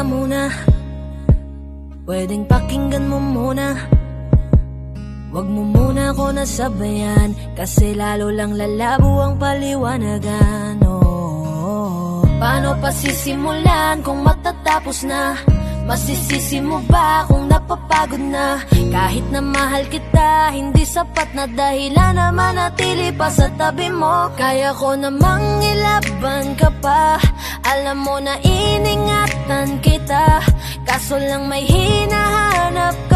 muna, pwedeng pakinggan mo muna. Wag mo muna ako nasabayan, kasi lalo lang lalabo ang paliwanagan. Paano pa sisimulan kung matatapos na? Masisisi mo ba kung napapagod na? Kahit na mahal kita, hindi sapat na dahilan na manatili pa sa tabi mo. Kaya ko namang ilaban ka pa, alam mo na iningatan kita, kaso lang may hinahanap ka.